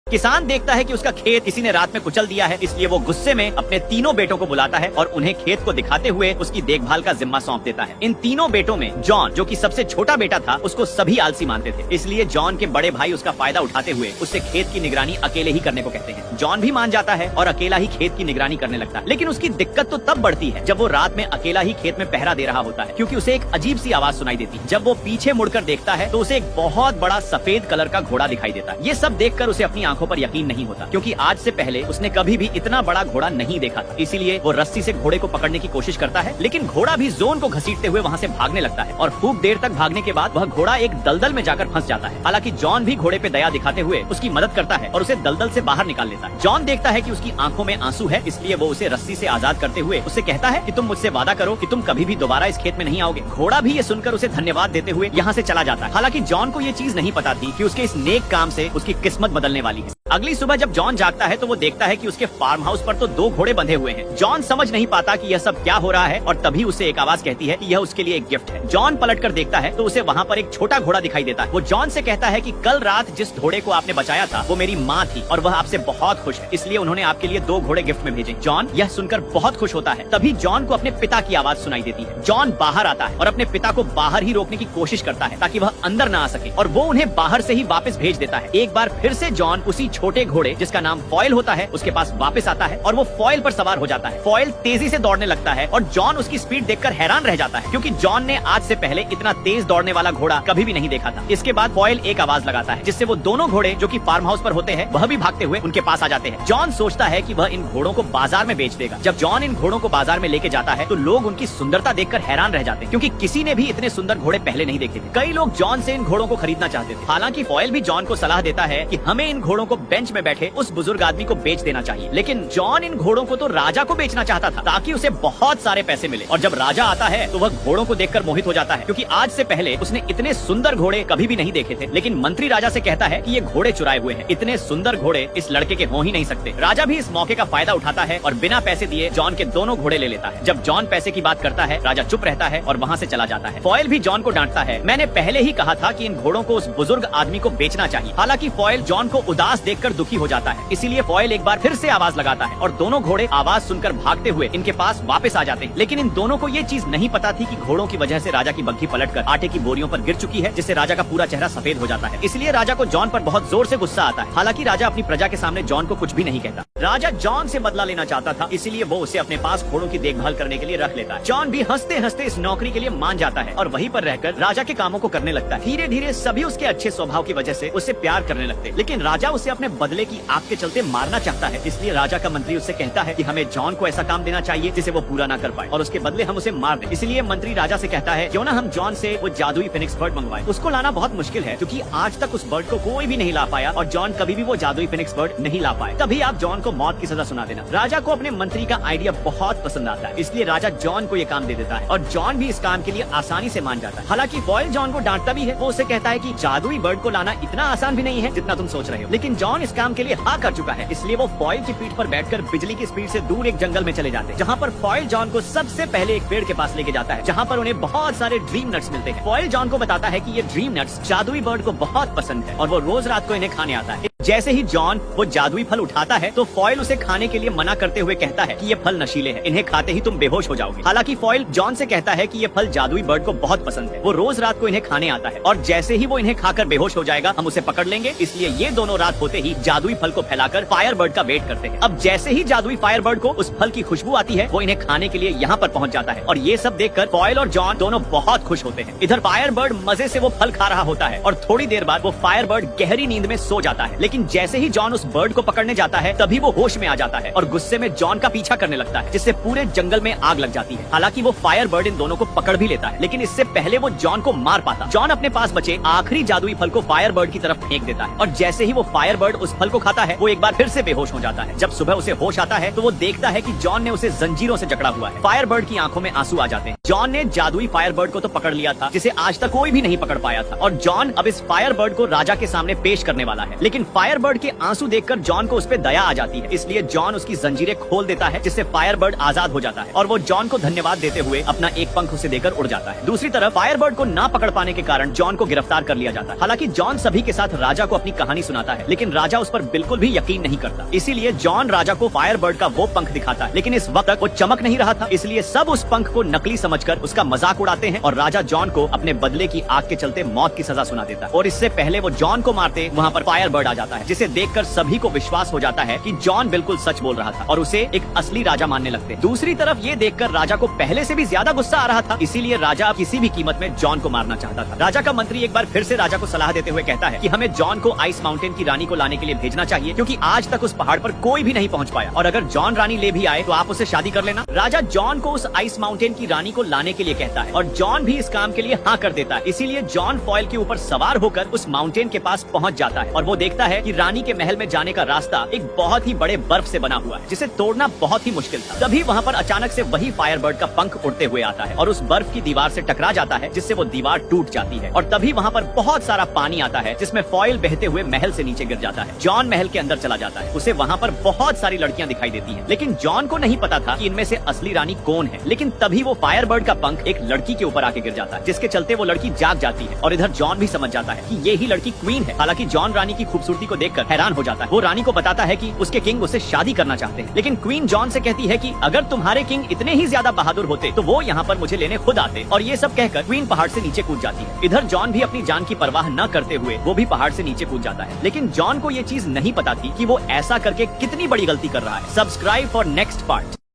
किसान देखता है कि उसका खेत किसी ने रात में कुचल दिया है, इसलिए वो गुस्से में अपने तीनों बेटों को बुलाता है और उन्हें खेत को दिखाते हुए उसकी देखभाल का जिम्मा सौंप देता है। इन तीनों बेटों में जॉन, जो कि सबसे छोटा बेटा था, उसको सभी आलसी मानते थे, इसलिए जॉन के बड़े भाई उसका फायदा उठाते हुए उससे खेत की निगरानी अकेले ही करने को कहते हैं। जॉन भी मान जाता है और अकेला ही खेत की निगरानी करने लगता है, लेकिन उसकी दिक्कत तो तब बढ़ती है जब वो रात में अकेला ही खेत में पहरा दे रहा होता है, क्योंकि उसे एक अजीब सी आवाज सुनाई देती है। जब वो पीछे मुड़कर देखता है तो उसे एक बहुत बड़ा सफेद कलर का घोड़ा दिखाई देता है। ये सब देखकर उसे अपनी आंखों पर यकीन नहीं होता, क्योंकि आज से पहले उसने कभी भी इतना बड़ा घोड़ा नहीं देखा था। इसीलिए वो रस्सी से घोड़े को पकड़ने की कोशिश करता है, लेकिन घोड़ा भी जोन को घसीटते हुए वहाँ से भागने लगता है और खूब देर तक भागने के बाद वह घोड़ा एक दलदल में जाकर फंस जाता है। हालांकि जॉन भी घोड़े पे दया दिखाते हुए उसकी मदद करता है और उसे दलदल से बाहर निकाल लेता है। जॉन देखता है कि उसकी आंखों में आंसू है, इसलिए वो उसे रस्सी से आजाद करते हुए उससे कहता है कि तुम मुझसे वादा करो कि तुम कभी भी दोबारा इस खेत में नहीं आओगे। घोड़ा भी ये सुनकर उसे धन्यवाद देते हुए यहाँ से चला जाता है। हालांकि जॉन को ये चीज नहीं पता थी कि उसके इस नेक काम से उसकी किस्मत बदलने वाली है। अगली सुबह जब जॉन जागता है तो वो देखता है कि उसके फार्म हाउस पर तो 2 घोड़े बंधे हुए हैं। जॉन समझ नहीं पाता कि यह सब क्या हो रहा है और तभी उसे एक आवाज कहती है कि यह उसके लिए एक गिफ्ट है। जॉन पलटकर देखता है तो उसे वहाँ पर एक छोटा घोड़ा दिखाई देता है। वो जॉन से कहता है कि कल रात जिस घोड़े को आपने बचाया था वो मेरी माँ थी और वह आपसे बहुत खुश है, इसलिए उन्होंने आपके लिए 2 घोड़े गिफ्ट में भेजे। जॉन यह सुनकर बहुत खुश होता है। तभी जॉन को अपने पिता की आवाज सुनाई देती है। जॉन बाहर आता है और अपने पिता को बाहर ही रोकने की कोशिश करता है ताकि वह अंदर न आ सके, और वो उन्हें बाहर से ही वापस भेज देता है। एक बार फिर से जॉन उसी छोटे घोड़े जिसका नाम फॉयल होता है उसके पास वापस आता है और वो फॉयल पर सवार हो जाता है। फॉयल तेजी से दौड़ने लगता है और जॉन उसकी स्पीड देखकर हैरान रह जाता है, क्योंकि जॉन ने आज से पहले इतना तेज दौड़ने वाला घोड़ा कभी भी नहीं देखा था। इसके बाद फॉयल एक आवाज लगाता है जिससे वो दोनों घोड़े जो कि फार्म हाउस पर होते हैं वह भी भागते हुए उनके पास आ जाते हैं। जॉन सोचता है कि वह इन घोड़ों को बाजार में बेच देगा। जब जॉन इन घोड़ों को बाजार में लेके जाता है तो लोग उनकी सुंदरता देखकर हैरान रह जाते हैं, क्योंकि किसी ने भी इतने सुंदर घोड़े पहले नहीं देखे थे। कई लोग जॉन से इन घोड़ों को खरीदना चाहते थे। हालांकि फॉयल भी जॉन को सलाह देता है कि हमें इन घोड़ों को बेंच में बैठे उस बुजुर्ग आदमी को बेच देना चाहिए, लेकिन जॉन इन घोड़ों को तो राजा को बेचना चाहता था ताकि उसे बहुत सारे पैसे मिले। और जब राजा आता है तो वह घोड़ों को देखकर मोहित हो जाता है, क्योंकि आज से पहले उसने इतने सुंदर घोड़े कभी भी नहीं देखे थे। लेकिन मंत्री राजा से कहता है कि ये घोड़े चुराए हुए हैं, इतने सुंदर घोड़े इस लड़के के हो ही नहीं सकते। राजा भी इस मौके का फायदा उठाता है और बिना पैसे दिए जॉन के दोनों घोड़े ले लेता है। जब जॉन पैसे की बात करता है राजा चुप रहता है और वहाँ से चला जाता है। फॉयल भी जॉन को डांटता है, मैंने पहले ही कहा था कि इन घोड़ों को उस बुजुर्ग आदमी को बेचना चाहिए। हालांकि फॉयल जॉन को उदास देखकर दुखी हो जाता है, इसीलिए फॉयल एक बार फिर से आवाज लगाता है और दोनों घोड़े आवाज सुनकर भागते हुए इनके पास वापस आ जाते हैं। लेकिन इन दोनों को ये चीज नहीं पता थी कि घोड़ों की वजह से राजा की बग्घी पलटकर आटे की बोरियों पर गिर चुकी है, जिससे राजा का पूरा चेहरा सफेद हो जाता है। इसलिए राजा को जॉन पर बहुत जोर से गुस्सा आता है। हालांकि राजा अपनी प्रजा के सामने जॉन को कुछ भी नहीं कहता। राजा जॉन से बदला लेना चाहता था, इसीलिए वो उसे अपने पास घोड़ों की देखभाल करने के लिए रख लेता है। जॉन भी हंसते हंसते इस नौकरी के लिए मान जाता है और वहीं पर रहकर राजा के कामों को करने लगता है। धीरे धीरे सभी उसके अच्छे स्वभाव की वजह से उससे प्यार करने लगते हैं। लेकिन राजा उसे अपने बदले की आग के चलते मारना चाहता है, इसलिए राजा का मंत्री उससे कहता है कि हमें जॉन को ऐसा काम देना चाहिए जिसे वो पूरा ना कर पाए और उसके बदले हम उसे मार दें। इसलिए मंत्री राजा से कहता है क्यों ना हम जॉन से वो जादुई फिनिक्स बर्ड मंगवाएं। उसको लाना बहुत मुश्किल है, क्योंकि आज तक उस बर्ड को कोई भी नहीं ला पाया और जॉन कभी भी वो जादुई फिनिक्स बर्ड नहीं ला पाए। तभी आप जॉन को मौत की सजा सुना देना। राजा को अपने मंत्री का आइडिया बहुत पसंद आता है, इसलिए राजा जॉन को ये काम दे देता है और जॉन भी इस काम के लिए आसानी से मान जाता है। हालांकि फॉयल जॉन को डांटता भी है। वो उसे कहता है कि जादुई बर्ड को लाना इतना आसान भी नहीं है जितना तुम सोच रहे हो। लेकिन जॉन इस काम के लिए हाँ कर चुका है, इसलिए वो फॉयल की पीठ पर बैठकर बिजली की स्पीड से दूर एक जंगल में चले जाते हैं, जहाँ पर फॉयल जॉन को सबसे पहले एक पेड़ के पास लेके जाता है, जहाँ पर उन्हें बहुत सारे ड्रीम नट्स मिलते हैं। फॉयल जॉन को बताता है कि ये ड्रीम नट्स जादुई बर्ड को बहुत पसंद है और वो रोज रात को इन्हें खाने आता है। जैसे ही जॉन वो जादुई फल उठाता है तो फॉयल उसे खाने के लिए मना करते हुए कहता है कि ये फल नशीले हैं, इन्हें खाते ही तुम बेहोश हो जाओगे। हालांकि फॉयल जॉन से कहता है कि ये फल जादुई बर्ड को बहुत पसंद है, वो रोज रात को इन्हें खाने आता है और जैसे ही वो इन्हें खाकर बेहोश हो जाएगा हम उसे पकड़ लेंगे। इसलिए ये दोनों रात होते ही जादुई फल को फैलाकर फायर बर्ड का वेट करते हैं। अब जैसे ही जादुई फायर बर्ड को उस फल की खुशबू आती है वो इन्हें खाने के लिए यहाँ पर पहुँच जाता है और ये सब देखकर फॉयल और जॉन दोनों बहुत खुश होते हैं। इधर फायर बर्ड मजे से वो फल खा रहा होता है और थोड़ी देर बाद वो फायर बर्ड गहरी नींद में सो जाता है। लेकिन जैसे ही जॉन उस बर्ड को पकड़ने जाता है तभी वो होश में आ जाता है और गुस्से में जॉन का पीछा करने लगता है, जिससे पूरे जंगल में आग लग जाती है। हालांकि वो फायर बर्ड इन दोनों को पकड़ भी लेता है, लेकिन इससे पहले वो जॉन को मार पाता। जॉन अपने पास बचे आखिरी जादुई फल को फायर बर्ड की तरफ फेंक देता है और जैसे ही वो फायर बर्ड उस फल को खाता है वो एक बार फिर से बेहोश हो जाता है। जब सुबह उसे होश आता है तो वो देखता है कि जॉन ने उसे जंजीरों से जकड़ा हुआ है। फायर बर्ड की आंखों में आंसू आ जाते हैं। जॉन ने जादुई फायर बर्ड को तो पकड़ लिया था जिसे आज तक कोई भी नहीं पकड़ पाया था और जॉन अब इस फायर बर्ड को राजा के सामने पेश करने वाला है। लेकिन फायरबर्ड के आंसू देखकर जॉन को उस पर दया आ जाती है, इसलिए जॉन उसकी जंजीरें खोल देता है, जिससे फायरबर्ड आजाद हो जाता है और वो जॉन को धन्यवाद देते हुए अपना एक पंख उसे देकर उड़ जाता है। दूसरी तरफ फायरबर्ड को ना पकड़ पाने के कारण जॉन को गिरफ्तार कर लिया जाता है। हालांकि जॉन सभी के साथ राजा को अपनी कहानी सुनाता है, लेकिन राजा उस पर बिल्कुल भी यकीन नहीं करता। इसीलिए जॉन राजा को फायरबर्ड का वो पंख दिखाता है, लेकिन इस वक्त तक वो चमक नहीं रहा था, इसलिए सब उस पंख को नकली समझकर उसका मजाक उड़ाते हैं और राजा जॉन को अपने बदले की आग के चलते मौत की सजा सुना देता है। और इससे पहले वो जॉन को मारते वहाँ पर फायरबर्ड आ जाता है, जिसे देखकर सभी को विश्वास हो जाता है कि जॉन बिल्कुल सच बोल रहा था और उसे एक असली राजा मानने लगते हैं। दूसरी तरफ ये देखकर राजा को पहले से भी ज्यादा गुस्सा आ रहा था, इसीलिए राजा किसी भी कीमत में जॉन को मारना चाहता था। राजा का मंत्री एक बार फिर से राजा को सलाह देते हुए कहता है कि हमें जॉन को आइस माउंटेन की रानी को लाने के लिए भेजना चाहिए, क्योंकि आज तक उस पहाड़ पर कोई भी नहीं पहुंच पाया, और अगर जॉन रानी ले भी आए तो आप उससे शादी कर लेना। राजा जॉन को उस आइस माउंटेन की रानी को लाने के लिए कहता है और जॉन भी इस काम के लिए हाँ कर देता है। इसीलिए जॉन फॉयल के ऊपर सवार होकर उस माउंटेन के पास पहुंच जाता है और वो देखता है कि रानी के महल में जाने का रास्ता एक बहुत ही बड़े बर्फ से बना हुआ है, जिसे तोड़ना बहुत ही मुश्किल था। तभी वहाँ पर अचानक से वही फायरबर्ड का पंख उड़ते हुए आता है और उस बर्फ की दीवार से टकरा जाता है, जिससे वो दीवार टूट जाती है। और तभी वहाँ पर बहुत सारा पानी आता है, जिसमें फॉयल बहते हुए महल से नीचे गिर जाता है। जॉन महल के अंदर चला जाता है। उसे वहाँ पर बहुत सारी लड़कियां दिखाई देती हैं, लेकिन जॉन को नहीं पता था कि इनमें से असली रानी कौन है। लेकिन तभी वो फायरबर्ड का पंख एक लड़की के ऊपर आके गिर जाता है, जिसके चलते वो लड़की जाग जाती है और इधर जॉन भी समझ जाता है कि ये ही लड़की क्वीन है। हालांकि जॉन रानी की खूबसूरती को देखकर हैरान हो जाता है। वो रानी को बताता है कि उसके किंग उससे शादी करना चाहते हैं, लेकिन क्वीन जॉन से कहती है कि अगर तुम्हारे किंग इतने ही ज्यादा बहादुर होते तो वो यहाँ पर मुझे लेने खुद आते। और ये सब कहकर क्वीन पहाड़ से नीचे कूद जाती है। इधर जॉन भी अपनी जान की परवाह न करते हुए वो भी पहाड़ से नीचे कूद जाता है, लेकिन जॉन को ये चीज नहीं पता थी कि वो ऐसा करके कितनी बड़ी गलती कर रहा है। Subscribe for next part.